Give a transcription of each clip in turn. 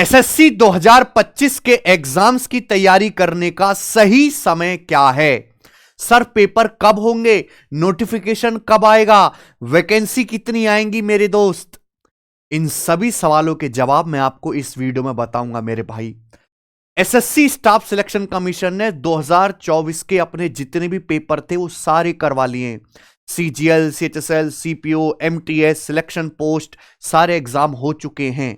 SSC 2025 के exams की तैयारी करने का सही समय क्या है? सर पेपर कब होंगे? नोटिफिकेशन कब आएगा? वैकेंसी कितनी आएंगी मेरे दोस्त? इन सभी सवालों के जवाब मैं आपको इस वीडियो में बताऊंगा मेरे भाई। एसएससी स्टाफ सिलेक्शन कमीशन ने 2024 के अपने जितने भी पेपर थे वो सारे करवा लिए। CGL, CHSL, CPO, MTS, selection post सारे एग्जाम हो चुके हैं।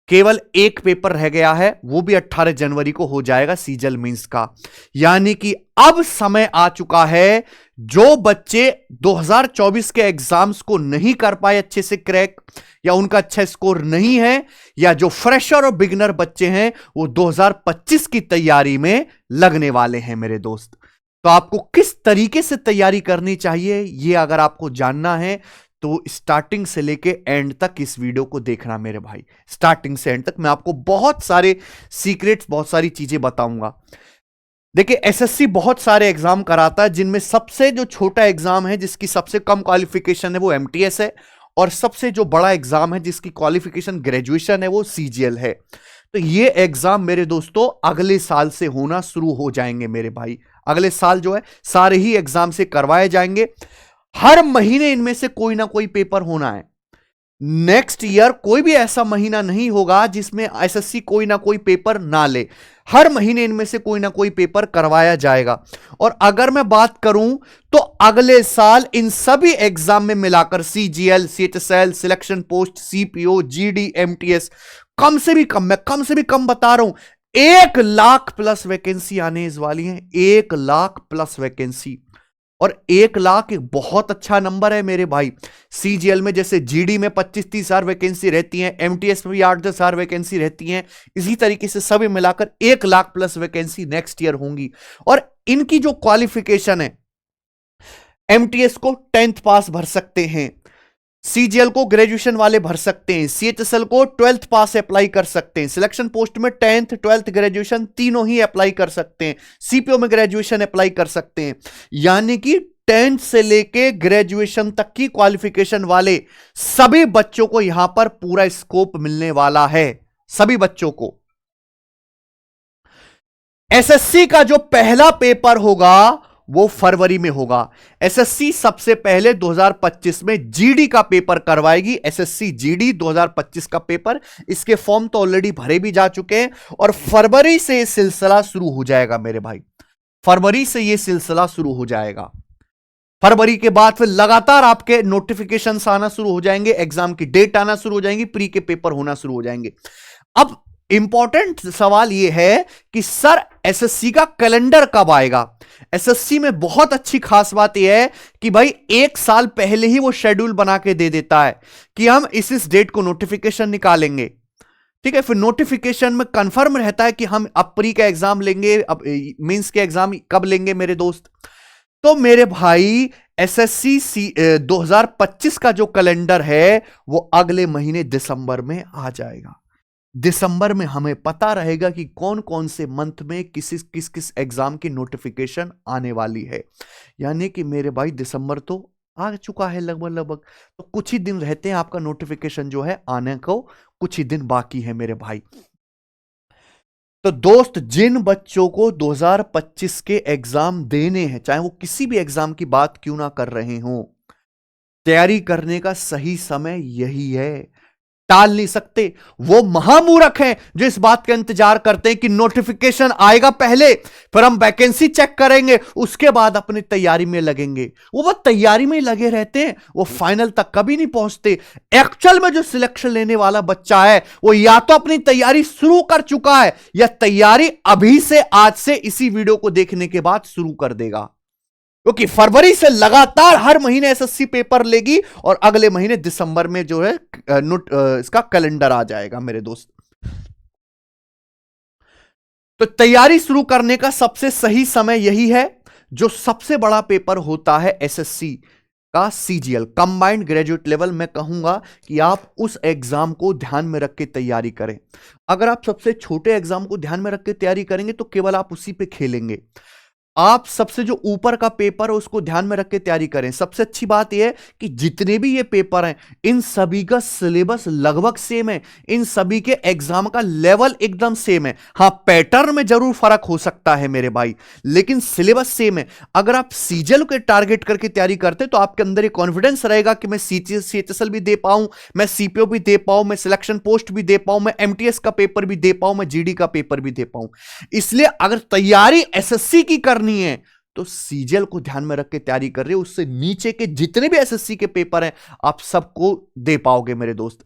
केवल एक पेपर रह गया है, वो भी 18 जनवरी को हो जाएगा, सीजीएल मींस का। यानी कि अब समय आ चुका है, जो बच्चे 2024 के एग्जाम्स को नहीं कर पाए अच्छे से क्रैक, या उनका अच्छा स्कोर नहीं है, या जो फ्रेशर और बिगिनर बच्चे हैं वो 2025 की तैयारी में लगने वाले हैं मेरे दोस्त। तो आपको किस तरीके से तैयारी करनी चाहिए, यह अगर आपको जानना है तो स्टार्टिंग से लेके एंड तक इस वीडियो को देखना मेरे भाई। स्टार्टिंग से एंड तक मैं आपको बहुत सारे सीक्रेट्स, बहुत सारी चीजें बताऊंगा। देखिए, एसएससी बहुत सारे एग्जाम कराता है, जिनमें सबसे जो छोटा एग्जाम है, जिसकी सबसे कम क्वालिफिकेशन है, वो एमटीएस है, और सबसे जो बड़ा एग्जाम है जिसकी क्वालिफिकेशन ग्रेजुएशन है, वो सीजीएल है। तो ये एग्जाम मेरे दोस्तों अगले साल से होना शुरू हो जाएंगे मेरे भाई। अगले साल जो है सारे ही एग्जाम से करवाए जाएंगे। हर महीने इनमें से कोई ना कोई पेपर होना है। नेक्स्ट ईयर कोई भी ऐसा महीना नहीं होगा जिसमें एसएससी कोई ना कोई पेपर ना ले। हर महीने इनमें से कोई ना कोई पेपर करवाया जाएगा। और अगर मैं बात करूं तो अगले साल इन सभी एग्जाम में मिलाकर CGL, CHSL, selection post, CPO, GD, MTS, कम से भी कम बता रहा हूं, 1 लाख प्लस वैकेंसी आने वाली है। 1 लाख प्लस वैकेंसी, और 1 लाख एक बहुत अच्छा नंबर है मेरे भाई। सीजीएल में जैसे जीडी में 25-30 हजार वैकेंसी रहती हैं, एमटीएस में भी 8-10 हजार वैकेंसी रहती हैं, इसी तरीके से सभी मिलाकर 1 lakh plus vacancy next year होंगी। और इनकी जो क्वालिफिकेशन है, एमटीएस को 10th पास भर सकते हैं, सीजीएल को ग्रेजुएशन वाले भर सकते हैं, सीएचएसएल को 12th पास अप्लाई कर सकते हैं, सिलेक्शन पोस्ट में 10th, 12th, ग्रेजुएशन तीनों ही अप्लाई कर सकते हैं, सीपीओ में ग्रेजुएशन अप्लाई कर सकते हैं। यानी कि 10th से लेके ग्रेजुएशन तक की क्वालिफिकेशन वाले सभी बच्चों को यहां पर पूरा स्कोप मिलने वाला है, सभी बच्चों को। एसएससी का जो पहला पेपर होगा वो फरवरी में होगा। एसएससी सबसे पहले 2025 में जीडी का पेपर करवाएगी। एसएससी जीडी 2025 का पेपर, इसके फॉर्म तो ऑलरेडी भरे भी जा चुके हैं, और फरवरी से यह सिलसिला शुरू हो जाएगा मेरे भाई। फरवरी से यह सिलसिला शुरू हो जाएगा। फरवरी के बाद फिर लगातार आपके नोटिफिकेशंस आना शुरू हो जाएंगे, एग्जाम की डेट आना शुरू हो जाएंगी, प्री के पेपर होना शुरू हो जाएंगे। अब इंपॉर्टेंट सवाल यह है कि सर एसएससी का कैलेंडर कब आएगा? एसएससी में बहुत अच्छी खास बात यह है कि भाई 1 साल पहले ही वो शेड्यूल बना के दे देता है कि हम इस डेट को नोटिफिकेशन निकालेंगे। ठीक है, फिर नोटिफिकेशन में कंफर्म रहता है कि हम अब प्री का एग्जाम लेंगे, अब मेंस के एग्जाम कब लेंगे मेरे दोस्त। तो मेरे भाई एसएससी 2025 का जो कैलेंडर है वो अगले महीने दिसंबर में आ जाएगा। दिसंबर में हमें पता रहेगा कि कौन कौन से मंथ में किस एग्जाम की नोटिफिकेशन आने वाली है। यानी कि मेरे भाई दिसंबर तो आ चुका है लगभग, तो कुछ ही दिन रहते हैं आपका नोटिफिकेशन जो है आने को, कुछ ही दिन बाकी है मेरे भाई। तो दोस्त, जिन बच्चों को 2025 के एग्जाम देने हैं, चाहे वो किसी भी एग्जाम की बात क्यों ना कर रहे हो, तैयारी करने का सही समय यही है, टाल नहीं सकते। वो महामूर्ख हैं जो इस बात का इंतजार करते हैं कि नोटिफिकेशन आएगा पहले, फिर हम वैकेंसी चेक करेंगे, उसके बाद अपनी तैयारी में लगेंगे। वो बस तैयारी में ही लगे रहते हैं, वो फाइनल तक कभी नहीं पहुंचते। एक्चुअल में जो सिलेक्शन लेने वाला बच्चा है वो या तो अपनी तैयारी शुरू कर चुका है, या तैयारी अभी से, आज से इसी वीडियो को देखने के बाद शुरू कर देगा। क्योंकि फरवरी से लगातार हर महीने एसएससी पेपर लेगी, और अगले महीने दिसंबर में जो है इसका कैलेंडर आ जाएगा मेरे दोस्त। तो तैयारी शुरू करने का सबसे सही समय यही है। जो सबसे बड़ा पेपर होता है एसएससी का सीजीएल, कंबाइंड ग्रेजुएट लेवल, मैं कहूंगा कि आप उस एग्जाम को ध्यान में रख के तैयारी करें। अगर आप सबसे छोटे एग्जाम को ध्यान में रख के तैयारी करेंगे तो केवल आप उसी पे खेलेंगे। आप सबसे जो ऊपर का पेपर है उसको ध्यान में रख के तैयारी करें। सबसे अच्छी बात यह है कि जितने भी ये पेपर हैं इन सभी का सिलेबस लगभग सेम है, इन सभी के एग्जाम का लेवल एकदम सेम है। हां, पैटर्न में जरूर फर्क हो सकता है मेरे भाई, लेकिन सिलेबस सेम है। अगर आप सीजीएल के टारगेट करके तैयारी करते तो आपके अंदर ये कॉन्फिडेंस रहेगा कि मैं सीएचएसएल भी दे पाऊं, मैं सीपीओ भी दे पाऊं, मैं सिलेक्शन पोस्ट भी दे पाऊं, मैं एमटीएस का पेपर भी दे पाऊं, मैं जीडी का पेपर भी दे पाऊं। इसलिए अगर तैयारी एसएससी की करनी है तो सीजीएल को ध्यान में रख के तैयारी कर रहे हो, उससे नीचे के जितने भी एसएससी के पेपर हैं आप सबको दे पाओगे मेरे दोस्त।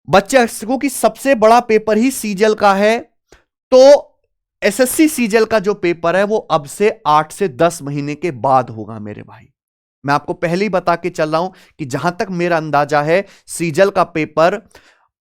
बच्चे को कि सबसे बड़ा पेपर ही सीजीएल का है, तो एसएससी सीजीएल का जो पेपर है वो अब से 8 से 10 महीने के बाद होगा मेरे भाई। मैं आपको पहले ही बता के चल रहा हूं कि जहां तक मेरा अंदाजा है सीजीएल का पेपर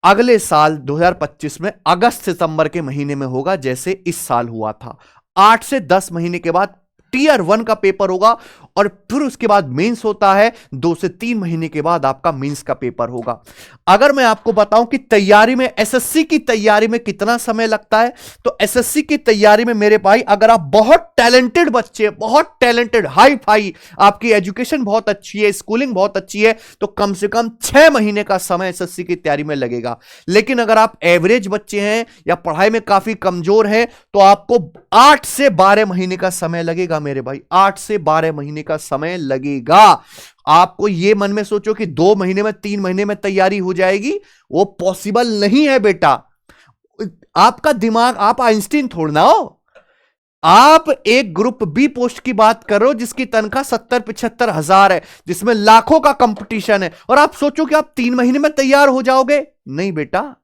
अगले साल 2025 में अगस्त सितंबर के महीने में होगा, जैसे इस साल हुआ था। 8 से 10 महीने के बाद टीयर 1 का पेपर होगा और फिर उसके बाद मेंस होता है। 2 से 3 महीने के बाद आपका मेंस का पेपर होगा। अगर मैं आपको बताऊं कि तैयारी में, एसएससी की तैयारी में कितना समय लगता है, तो एसएससी की तैयारी में मेरे भाई अगर आप बहुत टैलेंटेड बच्चे, बहुत टैलेंटेड, हाई फाई, आपकी एजुकेशन बहुत अच्छी है, स्कूलिंग बहुत अच्छी है, तो कम से कम 6 महीने का समय एसएससी की तैयारी में लगेगा। लेकिन अगर आप एवरेज बच्चे हैं या पढ़ाई में काफी कमजोर हैं तो आपको 8 से 12 महीने का समय लगेगा मेरे भाई। 8 से 12 महीने का समय लगेगा। आपको यह मन में सोचो कि 2 महीने में, 3 महीने में तैयारी हो जाएगी, वो पॉसिबल नहीं है बेटा। आपका दिमाग, आप आइंस्टीन थोड़ना हो। आप एक ग्रुप बी पोस्ट की बात कर रहे हो जिसकी तनख्वाह 70-75 हजार है, जिसमें लाखों का कंपटीशन है, और आप सोचो कि आप 3 महीने में तैयार हो जाओगे। नहीं बेटा,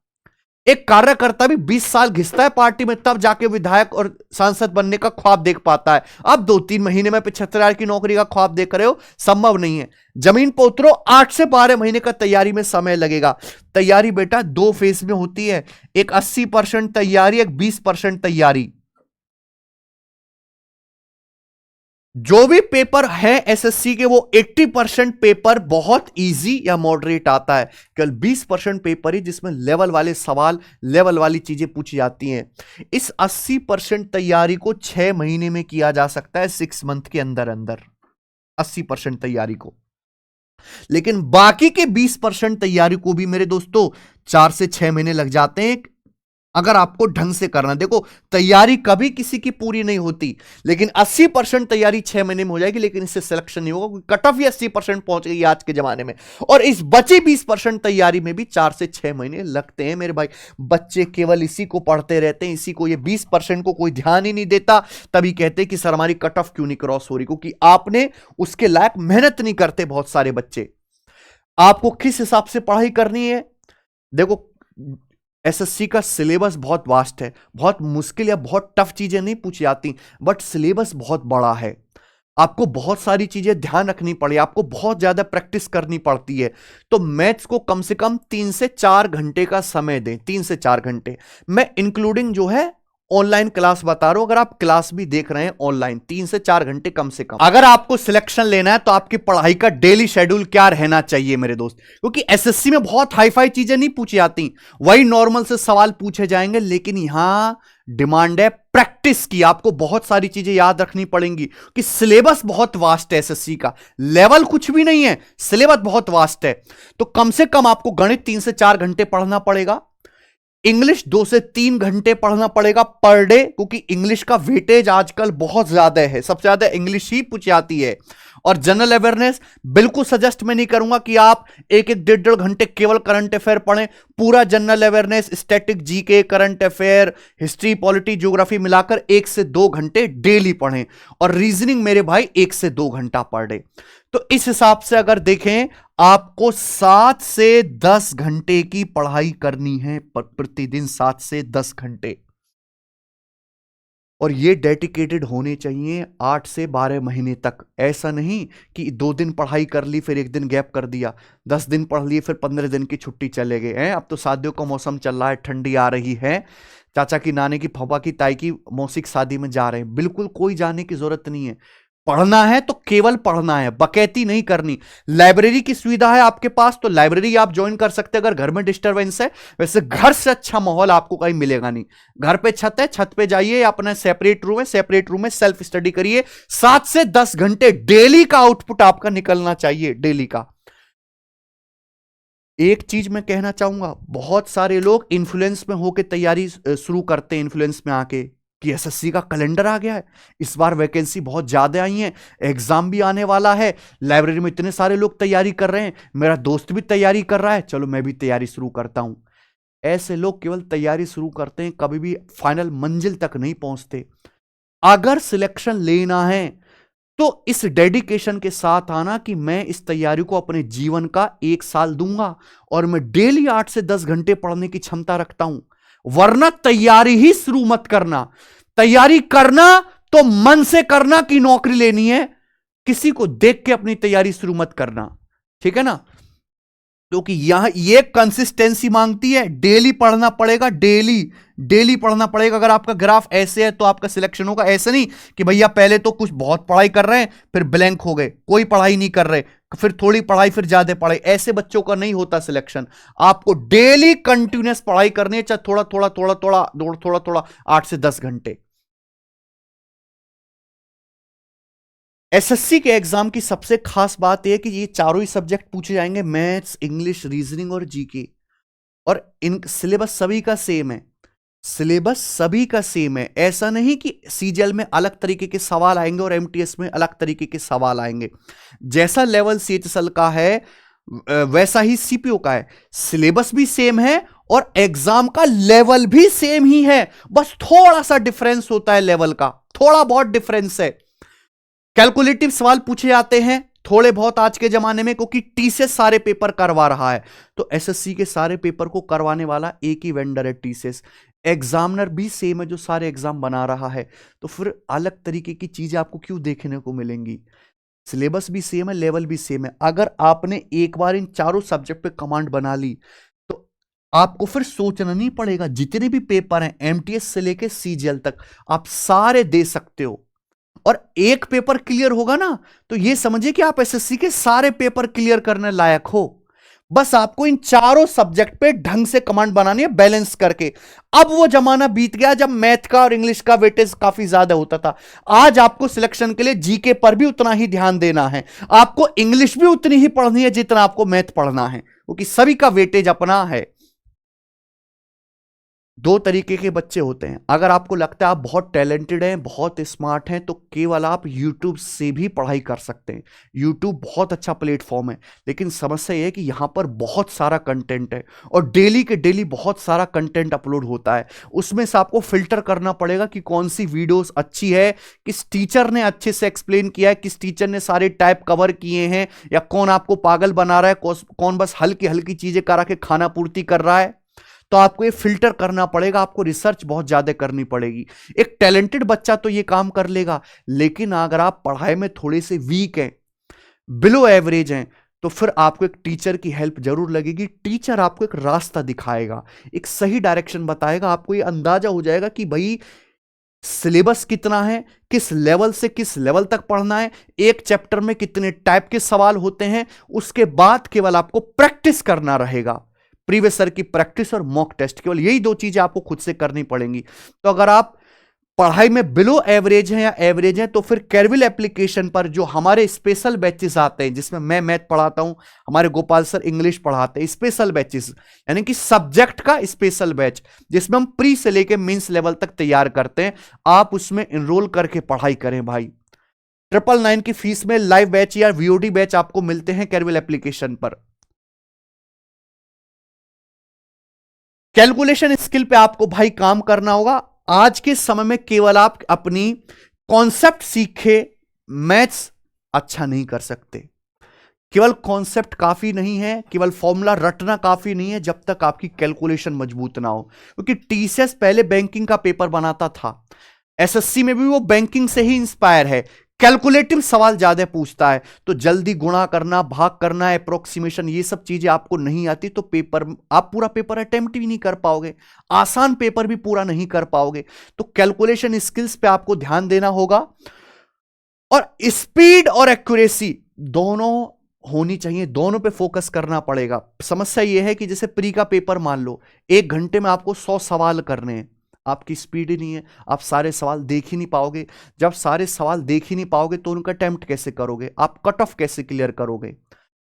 एक कार्यकर्ता भी 20 साल घिसता है पार्टी में, तब जाके विधायक और सांसद बनने का ख्वाब देख पाता है। अब 2-3 महीने में 75 हजार की नौकरी का ख्वाब देख रहे हो, संभव नहीं है। जमीन पर उतरो, 8 से 12 महीने का तैयारी में समय लगेगा। तैयारी बेटा 2 फेज में होती है, एक 80% तैयारी, एक 20% तैयारी। जो भी पेपर है एसएससी के वो 80% पेपर बहुत इजी या मॉडरेट आता है, केवल 20% पेपर ही जिसमें लेवल वाले सवाल, लेवल वाली चीजें पूछी जाती हैं। इस 80% तैयारी को 6 महीने में किया जा सकता है, 6 मंथ के अंदर अंदर 80% तैयारी को। लेकिन बाकी के 20% तैयारी को भी मेरे दोस्तों 4 से 6 महीने लग जाते हैं, अगर आपको ढंग से करना। देखो, तैयारी कभी किसी की पूरी नहीं होती, लेकिन 80% तैयारी 6 महीने में हो जाएगी, लेकिन इससे सिलेक्शन नहीं होगा, क्योंकि कट ऑफ ही 80% पहुंच गई आज के जमाने में। और इस बची 20% तैयारी में भी 4 से 6 महीने लगते हैं मेरे भाई। बच्चे केवल इसी को पढ़ते रहते हैं, इसी को, ये 20% को कोई ध्यान ही नहीं देता। तभी कहते हैं कि सर हमारी कट ऑफ क्यों नहीं क्रॉस हो रही, क्योंकि आपने उसके लायक मेहनत नहीं करते। बहुत सारे बच्चे, आपको किस हिसाब से पढ़ाई करनी है, देखो एसएससी का सिलेबस बहुत वास्ट है, बहुत मुश्किल या बहुत टफ चीजें नहीं पूछी जाती, बट सिलेबस बहुत बड़ा है। आपको बहुत सारी चीजें ध्यान रखनी पड़ी, आपको बहुत ज्यादा प्रैक्टिस करनी पड़ती है। तो मैथ्स को कम से कम 3 से 4 घंटे का समय दें, 3 से 4 घंटे। मैं इंक्लूडिंग जो है ऑनलाइन क्लास बता रहा हूं, अगर आप क्लास भी देख रहे हैं ऑनलाइन, 3 से 4 घंटे कम से कम। अगर आपको सिलेक्शन लेना है तो आपकी पढ़ाई का डेली शेड्यूल क्या रहना चाहिए मेरे दोस्त, क्योंकि एसएससी में बहुत हाई फाई चीजें नहीं पूछी जाती, वही नॉर्मल से सवाल पूछे जाएंगे, लेकिन यहां डिमांड है प्रैक्टिस की। आपको बहुत सारी चीजें याद रखनी पड़ेंगी कि सिलेबस बहुत वास्ट है एसएससी का, लेवल कुछ भी नहीं है, सिलेबस बहुत वास्ट है। तो कम से कम आपको गणित 3 से 4 घंटे पढ़ना पड़ेगा, इंग्लिश 2 से 3 घंटे पढ़ना पड़ेगा पर डे, क्योंकि इंग्लिश का वेटेज आजकल बहुत ज्यादा है, सबसे ज्यादा इंग्लिश ही पूछी जाती है। और जनरल अवेयरनेस बिल्कुल सजेस्ट मैं नहीं करूंगा कि आप 1-1, 1.5 घंटे केवल करंट अफेयर पढ़ें। पूरा general awareness, static, GK, current affair, history, polity, geography मिलाकर 1 से 2 घंटे डेली पढ़ें। और रीजनिंग मेरे भाई 1 से 2 घंटा पर डे। तो इस हिसाब से अगर देखें, आपको 7 से 10 घंटे की पढ़ाई करनी है प्रतिदिन, 7 से 10 घंटे। और ये डेडिकेटेड होने चाहिए 8 से 12 महीने तक। ऐसा नहीं कि 2 दिन पढ़ाई कर ली फिर 1 दिन गैप कर दिया, 10 दिन पढ़ लिए फिर 15 दिन की छुट्टी चले गए हैं। अब तो शादियों का मौसम चल रहा है, ठंडी आ रही है, चाचा की, नानी की, फूफा की, ताई की मौसी की शादी में जा रहे हैं। बिल्कुल कोई जाने की जरूरत नहीं है। पढ़ना है तो केवल पढ़ना है, बकैती नहीं करनी। लाइब्रेरी की सुविधा है आपके पास तो लाइब्रेरी आप ज्वाइन कर सकते हैं अगर घर में डिस्टरबेंस है। वैसे घर से अच्छा माहौल आपको कहीं मिलेगा नहीं। घर पे छत है, छत पे जाइए, अपना सेपरेट रूम है, सेपरेट रूम में सेल्फ स्टडी करिए। 7 से 10 घंटे डेली का आउटपुट आपका निकलना चाहिए, डेली का। एक चीज मैं कहना चाहूंगा, बहुत सारे लोग इन्फ्लुएंस में होकर तैयारी शुरू करते हैं, इन्फ्लुएंस में आके कि एसएससी का कैलेंडर आ गया है, इस बार वैकेंसी बहुत ज्यादा आई है, एग्जाम भी आने वाला है, लाइब्रेरी में इतने सारे लोग तैयारी कर रहे हैं, मेरा दोस्त भी तैयारी कर रहा है, चलो मैं भी तैयारी शुरू करता हूं। ऐसे लोग केवल तैयारी शुरू करते हैं, कभी भी फाइनल मंजिल तक नहीं पहुंचते। अगर सिलेक्शन लेना है तो इस डेडिकेशन के साथ आना कि मैं इस तैयारी को अपने जीवन का 1 साल दूंगा और मैं डेली 8 से 10 घंटे पढ़ने की क्षमता रखता हूं। वरना तैयारी ही शुरू मत करना। तैयारी करना तो मन से करना कि नौकरी लेनी है, किसी को देख के अपनी तैयारी शुरू मत करना, ठीक है ना। क्योंकि यहां ये कंसिस्टेंसी मांगती है, डेली पढ़ना पड़ेगा, डेली डेली पढ़ना पड़ेगा। अगर आपका ग्राफ ऐसे है तो आपका सिलेक्शन होगा। ऐसे नहीं कि भैया पहले तो कुछ बहुत पढ़ाई कर रहे हैं फिर ब्लैंक हो गए, कोई पढ़ाई नहीं कर रहे, फिर थोड़ी पढ़ाई फिर ज्यादा पढ़ाई, ऐसे बच्चों का नहीं होता सिलेक्शन। आपको डेली कंटिन्यूअस पढ़ाई करनी है, चाहे थोड़ा थोड़ा थोड़ा थोड़ा थोड़ा थोड़ा 8 से 10 घंटे। एसएससी के एग्जाम की सबसे खास बात यह कि ये चारों ही सब्जेक्ट पूछे जाएंगे, मैथ्स, इंग्लिश, रीजनिंग और जीके। और इन सिलेबस सभी का सेम है, सिलेबस सभी का सेम है। ऐसा नहीं कि सीजीएल में अलग तरीके के सवाल आएंगे और एमटीएस में अलग तरीके के सवाल आएंगे। जैसा लेवल सीएचएसएल का है वैसा ही सीपीओ का है। सिलेबस भी सेम है और एग्जाम का लेवल भी सेम ही है, बस थोड़ा सा डिफरेंस होता है, लेवल का थोड़ा बहुत डिफरेंस है। कैलकुलेटिव सवाल पूछे जाते हैं थोड़े बहुत आज के जमाने में, क्योंकि टीसीएस सारे पेपर करवा रहा है, तो एसएससी के सारे पेपर को करवाने वाला एक ही वेंडर है, टीसीएस। एग्जामिनर भी सेम है जो सारे एग्जाम बना रहा है, तो फिर अलग तरीके की चीजें आपको क्यों देखने को मिलेंगी। सिलेबस भी सेम है, लेवल भी सेम है। अगर आपने एक बार इन चारों सब्जेक्ट पे कमांड बना ली तो आपको फिर सोचना नहीं पड़ेगा। जितने भी पेपर हैं एमटीएस से लेके सीजीएल तक आप सारे दे सकते हो। और एक पेपर क्लियर होगा ना तो ये समझिए कि आप एसएससी के सारे पेपर क्लियर करने लायक हो। बस आपको इन चारों सब्जेक्ट पे ढंग से कमांड बनानी है, बैलेंस करके। अब वो जमाना बीत गया जब मैथ का और इंग्लिश का वेटेज काफी ज्यादा होता था। आज आपको सिलेक्शन के लिए जीके पर भी उतना ही ध्यान देना है, आपको इंग्लिश भी उतनी ही पढ़नी है जितना आपको मैथ पढ़ना है, क्योंकि सभी का वेटेज अपना है। दो तरीके के बच्चे होते हैं। अगर आपको लगता है आप बहुत टैलेंटेड हैं, बहुत स्मार्ट हैं, तो केवल आप YouTube से भी पढ़ाई कर सकते हैं। YouTube बहुत अच्छा प्लेटफॉर्म है, लेकिन समस्या यह है कि यहाँ पर बहुत सारा कंटेंट है और डेली के डेली बहुत सारा कंटेंट अपलोड होता है। उसमें से आपको फिल्टर करना पड़ेगा कि कौन सी वीडियोस अच्छी है, किस टीचर ने अच्छे से एक्सप्लेन किया है, किस टीचर ने सारे टाइप कवर किए हैं, या कौन आपको पागल बना रहा है, कौन बस हल्की हल्की चीजें करा के खाना पूर्ति कर रहा है। तो आपको ये फिल्टर करना पड़ेगा, आपको रिसर्च बहुत ज्यादा करनी पड़ेगी। एक टैलेंटेड बच्चा तो ये काम कर लेगा, लेकिन अगर आप पढ़ाई में थोड़े से वीक हैं, बिलो एवरेज हैं, तो फिर आपको एक टीचर की हेल्प जरूर लगेगी। टीचर आपको एक रास्ता दिखाएगा, एक सही डायरेक्शन बताएगा। आपको ये अंदाजा हो जाएगा कि भाई सिलेबस कितना है, किस लेवल से किस लेवल तक पढ़ना है, एक चैप्टर में कितने टाइप के सवाल होते हैं। उसके बाद केवल आपको प्रैक्टिस करना रहेगा, प्रीवियस ईयर की प्रैक्टिस और मॉक टेस्ट, केवल यही दो चीजें आपको खुद से करनी पड़ेंगी। तो अगर आप पढ़ाई में बिलो एवरेज हैं या एवरेज हैं, तो फिर कैरविल एप्लीकेशन पर जो हमारे स्पेशल बैचेस आते हैं, जिसमें मैं मैथ पढ़ाता हूं, हमारे गोपाल सर इंग्लिश पढ़ाते हैं, स्पेशल बैचेस यानी कि सब्जेक्ट का स्पेशल बैच, जिसमें हम प्री से लेके मींस लेवल तक तैयार करते हैं। आप उसमें एनरोल करके पढ़ाई करें भाई। 999 की फीस में लाइव बैच या वीओडी बैच आपको मिलते हैं कैरविल एप्लीकेशन पर। कैलकुलेशन स्किल पे आपको भाई काम करना होगा। आज के समय में केवल आप अपनी कॉन्सेप्ट सीखे मैथ्स अच्छा नहीं कर सकते। केवल कॉन्सेप्ट काफी नहीं है, केवल फॉर्मूला रटना काफी नहीं है, जब तक आपकी कैलकुलेशन मजबूत ना हो। क्योंकि टीसीएस पहले बैंकिंग का पेपर बनाता था, एसएससी में भी वो बैंकिंग से ही इंस्पायर है। कैलकुलेटिव सवाल ज्यादा पूछता है, तो जल्दी गुणा करना, भाग करना, अप्रोक्सीमेशन, ये सब चीजें आपको नहीं आती तो पेपर आप पूरा पेपर अटेम्प्ट भी नहीं कर पाओगे, आसान पेपर भी पूरा नहीं कर पाओगे। तो कैलकुलेशन स्किल्स पे आपको ध्यान देना होगा। और स्पीड और एक्यूरेसी दोनों होनी चाहिए, दोनों पे फोकस करना पड़ेगा। समस्या यह है कि जैसे प्री का पेपर मान लो, 1 घंटे में आपको 100 सवाल करने हैं, आपकी स्पीड ही नहीं है, आप सारे सवाल देख ही नहीं पाओगे। जब सारे सवाल देख ही नहीं पाओगे तो उनका अटेम्प्ट कैसे करोगे, आप कट ऑफ कैसे क्लियर करोगे।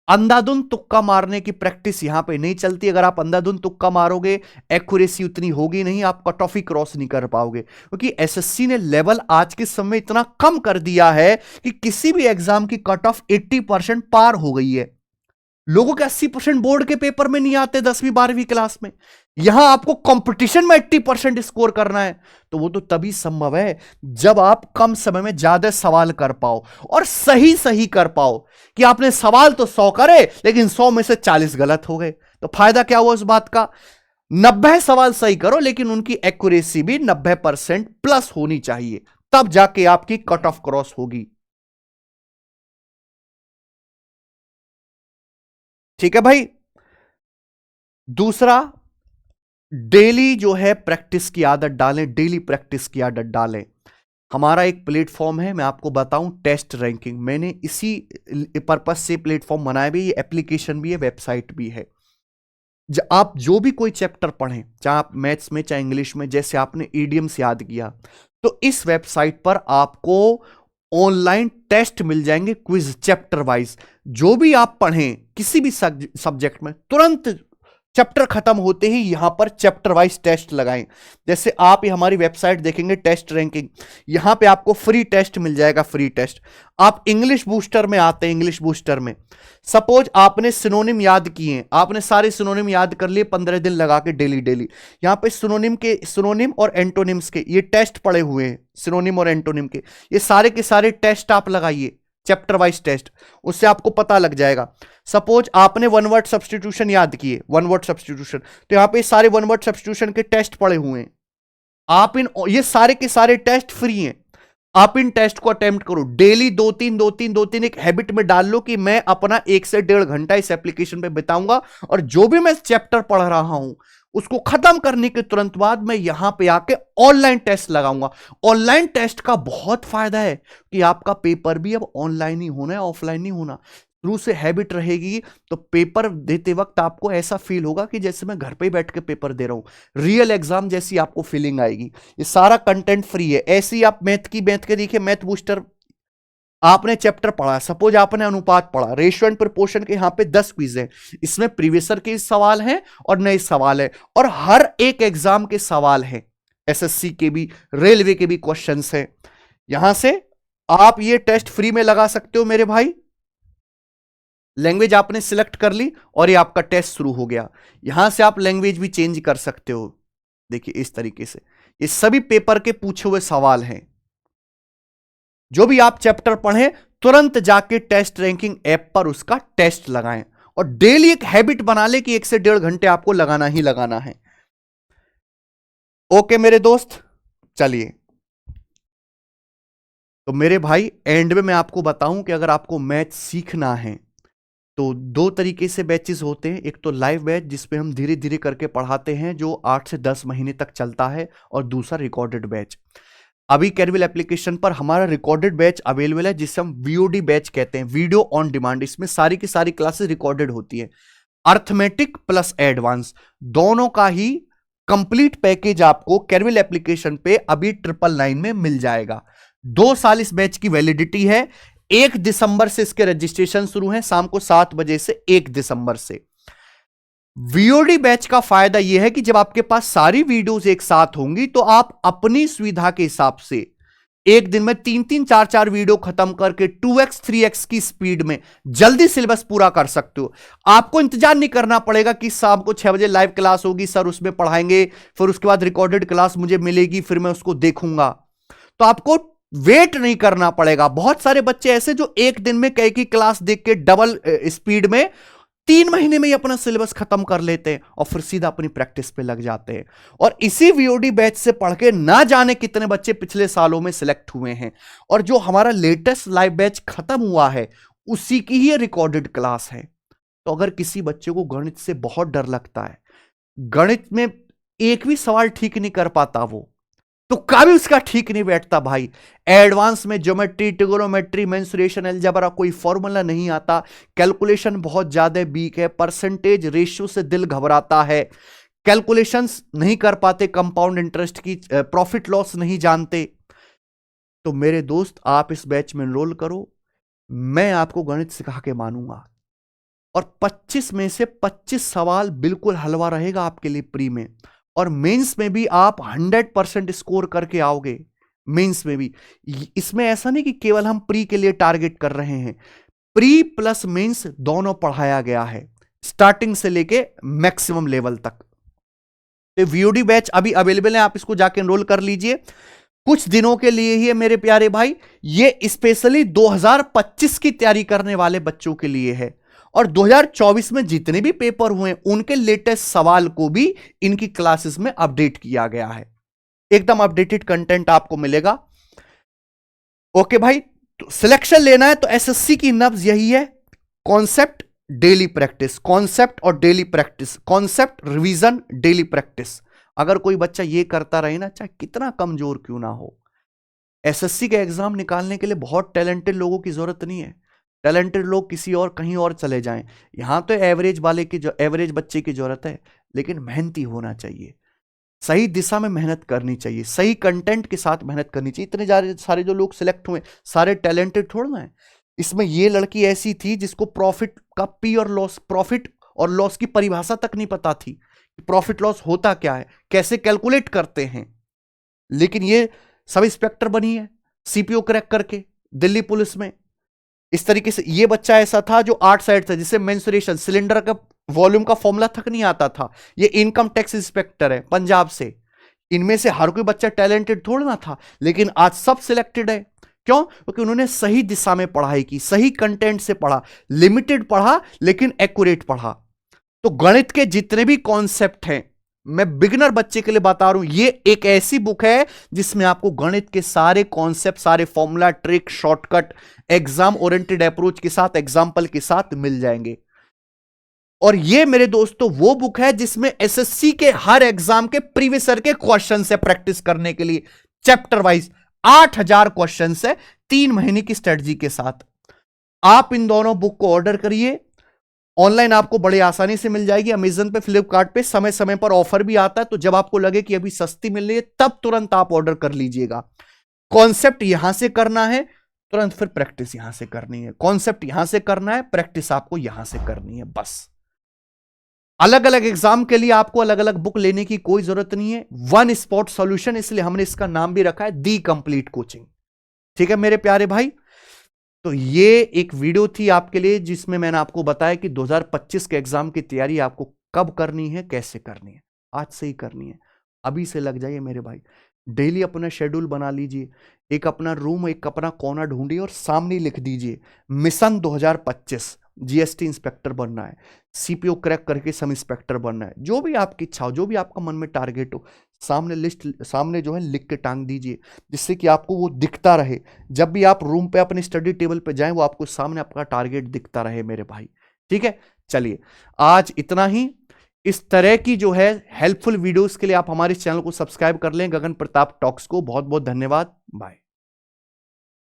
अंधाधुंध तुक्का मारने की प्रैक्टिस यहां पे नहीं चलती। अगर आप अंधाधुंध तुक्का मारोगे, एक्यूरेसी उतनी होगी नहीं, आप कट ऑफ ही क्रॉस नहीं कर पाओगे। क्योंकि एसएससी ने लेवल आज के समय इतना कम कर दिया है कि किसी भी एग्जाम की कट ऑफ 80% पार हो गई है। लोगों के 80% बोर्ड के पेपर में नहीं आते 10वीं 12वीं क्लास में। यहां आपको कंपटीशन में 80% स्कोर करना है, तो वो तो तभी संभव है जब आप कम समय में ज्यादा सवाल कर पाओ और सही सही कर पाओ। कि आपने सवाल तो 100 करे लेकिन 100 में से 40 गलत हो गए, तो फायदा क्या हुआ उस बात का। 90 सवाल सही करो लेकिन उनकी एक्यूरेसी भी 90% प्लस होनी चाहिए, तब जाके आपकी कट ऑफ क्रॉस होगी। ठीक है भाई। दूसरा, डेली जो है प्रैक्टिस की आदत डालें, डेली प्रैक्टिस की आदत डालें। हमारा एक प्लेटफॉर्म है, मैं आपको बताऊं, टेस्ट रैंकिंग। मैंने इसी पर्पस से प्लेटफॉर्म बनाया भी, ये एप्लीकेशन भी है, वेबसाइट भी है। आप जो भी कोई चैप्टर पढ़ें, चाहे आप मैथ्स में चाहे इंग्लिश में, जैसे आपने इडियम्स याद किया, तो इस वेबसाइट पर आपको ऑनलाइन टेस्ट मिल जाएंगे, क्विज चैप्टर वाइज। जो भी आप पढ़ें किसी भी सब्जेक्ट में, तुरंत चैप्टर खत्म होते ही यहां पर चैप्टर वाइज टेस्ट लगाएं। जैसे आप ये हमारी वेबसाइट देखेंगे टेस्ट रैंकिंग, यहां पे आपको फ्री टेस्ट मिल जाएगा, फ्री टेस्ट। आप इंग्लिश बूस्टर में आते हैं, इंग्लिश बूस्टर में सपोज आपने सिनोनिम याद किए, आपने सारे सिनोनिम याद कर लिए 15 दिन लगा के डेली डेली। यहां पे सिनोनिम और एंटोनिम्स के ये टेस्ट पड़े हुए हैं, सिनोनिम और एंटोनिम के ये सारे के सारे टेस्ट आप लगाइए, चैप्टर वाइज टेस्ट, उससे आपको पता लग जाएगा। सपोज आपने वन वर्ड सब्स्टिट्यूशन याद किए, वन वर्ड सब्स्टिट्यूशन, तो यहां पे सारे वन वर्ड सब्स्टिट्यूशन के टेस्ट पड़े हुए हैं। आप ये सारे के सारे टेस्ट फ्री हैं, आप इन टेस्ट को अटेम्प्ट करो डेली। 2-3 एक हैबिट में डाल लो कि मैं अपना 1 से 1.5 घंटा इस एप्लीकेशन पे बिताऊंगा, और जो भी मैं चैप्टर पढ़ रहा हूं उसको खत्म करने के तुरंत बाद मैं यहां पे आके ऑनलाइन टेस्ट लगाऊंगा। ऑनलाइन टेस्ट का बहुत फायदा है कि आपका पेपर भी अब ऑनलाइन ही होना है, ऑफलाइन नहीं होना। शुरू से हैबिट रहेगी तो पेपर देते वक्त आपको ऐसा फील होगा कि जैसे मैं घर पे ही बैठ के पेपर दे रहा हूं, रियल एग्जाम जैसी आपको फीलिंग आएगी। ये सारा कंटेंट फ्री है। ऐसे ही आप मैथ के देखिए, मैथ बूस्टर आपने चैप्टर पढ़ा, सपोज आपने अनुपात पढ़ा, रेशियो एंड प्रोपोर्शन के यहां पे 10 क्विज है, इसमें प्रीवियसर के सवाल हैं और नए सवाल है, और हर एक एग्जाम के सवाल हैं, एसएससी के भी, रेलवे के भी क्वेश्चंस हैं। यहां से आप ये टेस्ट फ्री में लगा सकते हो मेरे भाई। लैंग्वेज आपने सिलेक्ट कर ली और ये आपका टेस्ट शुरू हो गया। यहां से आप लैंग्वेज भी चेंज कर सकते हो। देखिए इस तरीके से ये सभी पेपर के पूछे हुए सवाल हैं। जो भी आप चैप्टर पढ़ें तुरंत जाके टेस्ट रैंकिंग ऐप पर उसका टेस्ट लगाएं, और डेली एक हैबिट बना ले कि 1 से 1.5 घंटे आपको लगाना ही लगाना है। ओके मेरे दोस्त, चलिए। तो मेरे भाई एंड में मैं आपको बताऊं कि अगर आपको मैथ सीखना है तो 2 तरीके से बैचेस होते हैं। एक तो लाइव बैच जिसपे हम धीरे धीरे करके पढ़ाते हैं, जो 8 से 10 महीने तक चलता है, और दूसरा रिकॉर्डेड बैच। अभी कैरविल एप्लीकेशन पर हमारा रिकॉर्डेड बैच अवेलेबल है, जिसे हम वीओडी बैच कहते हैं, वीडियो ऑन डिमांड। इसमें सारी की सारी क्लासेस रिकॉर्डेड होती है, अर्थमेटिक प्लस एडवांस दोनों का ही कंप्लीट पैकेज आपको कैरविल एप्लीकेशन पे अभी 999 में मिल जाएगा। 2 साल इस बैच की वैलिडिटी है। 1 दिसंबर से इसके रजिस्ट्रेशन शुरू हैं, शाम को 7 बजे से 1 दिसंबर से। वीओडी बैच का फायदा यह है कि जब आपके पास सारी वीडियोस एक साथ होंगी तो आप अपनी सुविधा के हिसाब से एक दिन में 3-3, 4-4 वीडियो खत्म करके 2x 3x की स्पीड में जल्दी सिलेबस पूरा कर सकते हो। आपको इंतजार नहीं करना पड़ेगा कि शाम को 6 बजे लाइव क्लास होगी, सर उसमें पढ़ाएंगे, फिर उसके बाद रिकॉर्डेड क्लास मुझे मिलेगी, फिर मैं उसको देखूंगा। तो आपको वेट नहीं करना पड़ेगा। बहुत सारे बच्चे ऐसे जो एक दिन में कई की क्लास देख के डबल स्पीड में 3 महीने में ही अपना सिलेबस खत्म कर लेते हैं और फिर सीधा अपनी प्रैक्टिस पे लग जाते हैं। और इसी वीओडी बैच से पढ़ के ना जाने कितने बच्चे पिछले सालों में सिलेक्ट हुए हैं। और जो हमारा लेटेस्ट लाइव बैच खत्म हुआ है उसी की ही रिकॉर्डेड क्लास है। तो अगर किसी बच्चे को गणित से बहुत डर लगता है, गणित में एक भी सवाल ठीक नहीं कर पाता, वो तुक्का भी उसका ठीक नहीं बैठता भाई। एडवांस में ज्योमेट्री, ट्रिगोनोमेट्री, मेंसुरेशन, अलजेब्रा, कोई फॉर्मूला नहीं आता, कैलकुलेशन बहुत ज्यादा वीक है, परसेंटेज रेशियो से दिल घबराता है, कैलकुलेशंस नहीं कर पाते, कंपाउंड इंटरेस्ट की, प्रॉफिट लॉस नहीं जानते। तो मेरे दोस्त, आप इस बैच में एनरोल करो, मैं आपको गणित सिखा के मानूंगा। और 25 में से 25 सवाल बिल्कुल हलवा रहेगा आपके लिए प्री में, और मेंस में भी आप 100% स्कोर करके आओगे। मेंस में भी इसमें ऐसा नहीं कि केवल हम प्री के लिए टारगेट कर रहे हैं, प्री प्लस मेंस दोनों पढ़ाया गया है, स्टार्टिंग से लेके मैक्सिमम लेवल तक। तो वीओडी बैच अभी अवेलेबल है, आप इसको जाके एनरोल कर लीजिए, कुछ दिनों के लिए ही है मेरे प्यारे भाई। ये स्पेशली 2025 की तैयारी करने वाले बच्चों के लिए है, और 2024 में जितने भी पेपर हुए उनके लेटेस्ट सवाल को भी इनकी क्लासेस में अपडेट किया गया है। एकदम अपडेटेड कंटेंट आपको मिलेगा। ओके भाई, तो सिलेक्शन लेना है तो एसएससी की नब्ज यही है, कॉन्सेप्ट डेली प्रैक्टिस, कॉन्सेप्ट और daily practice, concept revision daily practice. अगर कोई बच्चा ये करता रहे ना, चाहे कितना कमजोर क्यों ना हो, एसएससी के एग्जाम निकालने के लिए बहुत टैलेंटेड लोगों की जरूरत नहीं है। टैलेंटेड लोग किसी और कहीं और चले जाएं, यहां तो एवरेज वाले की, जो एवरेज बच्चे की जरूरत है, लेकिन मेहनती होना चाहिए, सही दिशा में मेहनत करनी चाहिए, सही कंटेंट के साथ मेहनत करनी चाहिए। इतने सारे जो लोग सिलेक्ट हुए सारे टैलेंटेड थोड़ा ना है। इसमें ये लड़की ऐसी थी जिसको प्रॉफिट का पी और लॉस, प्रॉफिट और लॉस की परिभाषा तक नहीं पता थी कि प्रॉफिट लॉस होता क्या है, कैसे कैलकुलेट करते हैं, लेकिन ये सब इंस्पेक्टर बनी है सीपीओ क्रैक करके दिल्ली पुलिस में। इस तरीके से ये बच्चा ऐसा था जो 8 साइड था, जिसे मेंसुरेशन, सिलेंडर का वॉल्यूम का फॉर्मूला तक नहीं आता था। ये इनकम टैक्स इंस्पेक्टर है पंजाब से। इनमें से हर कोई बच्चा टैलेंटेड थोड़ा ना था, लेकिन आज सब सिलेक्टेड है। क्यों? क्योंकि उन्होंने सही दिशा में पढ़ाई की, सही कंटेंट से पढ़ा, लिमिटेड पढ़ा लेकिन एक्यूरेट पढ़ा। तो गणित के जितने भी कॉन्सेप्ट हैं, मैं बिगिनर बच्चे के लिए बता रहा हूं, ये एक ऐसी बुक है जिसमें आपको गणित के सारे कॉन्सेप्ट, सारे formula, trick, shortcut, exam oriented approach के साथ, एग्जाम्पल के साथ मिल जाएंगे। और ये मेरे दोस्तों वो बुक है जिसमें एसएससी के हर एग्जाम के प्रीवियस ईयर के क्वेश्चन है प्रैक्टिस करने के लिए, चैप्टर वाइज 8000 क्वेश्चन है 3 महीने की स्ट्रेटजी के साथ। आप इन दोनों बुक को ऑर्डर करिए, ऑनलाइन आपको बड़े आसानी से मिल जाएगी, अमेजन पे, फ्लिपकार्ट पे समय समय पर ऑफर भी आता है, तो जब आपको लगे कि अभी सस्ती मिल रही है तब तुरंत आप ऑर्डर कर लीजिएगा। कॉन्सेप्ट यहां से करना है, तुरंत फिर प्रैक्टिस यहां से करनी है, कॉन्सेप्ट यहां से करना है, प्रैक्टिस आपको यहां से करनी है, बस। अलग अलग एग्जाम के लिए आपको अलग अलग बुक लेने की कोई जरूरत नहीं है, वन स्पॉट सॉल्यूशन, इसलिए हमने इसका नाम भी रखा है दी कंप्लीट कोचिंग। ठीक है मेरे प्यारे भाई, तो ये एक वीडियो थी आपके लिए जिसमें मैंने आपको बताया कि 2025 के एग्जाम की तैयारी आपको कब करनी है, कैसे करनी है। आज से ही करनी है, अभी से लग जाइए मेरे भाई। डेली अपना शेड्यूल बना लीजिए, एक अपना रूम, एक अपना कोना ढूंढिए और सामने लिख दीजिए मिशन 2025, जीएसटी इंस्पेक्टर बनना है, सीपीओ क्रैक करके सब इंस्पेक्टर बनना है, जो भी आपकी इच्छा हो, जो भी आपका मन में टारगेट हो, सामने लिस्ट, सामने जो है लिख के टांग दीजिए, जिससे कि आपको वो दिखता रहे। जब भी आप रूम पे अपने स्टडी टेबल पे जाएं, वो आपको सामने आपका टारगेट दिखता रहे मेरे भाई। ठीक है, चलिए आज इतना ही। इस तरह की जो है हेल्पफुल वीडियोस के लिए आप हमारे चैनल को सब्सक्राइब कर लें, गगन प्रताप टॉक्स को। बहुत बहुत धन्यवाद, बाय।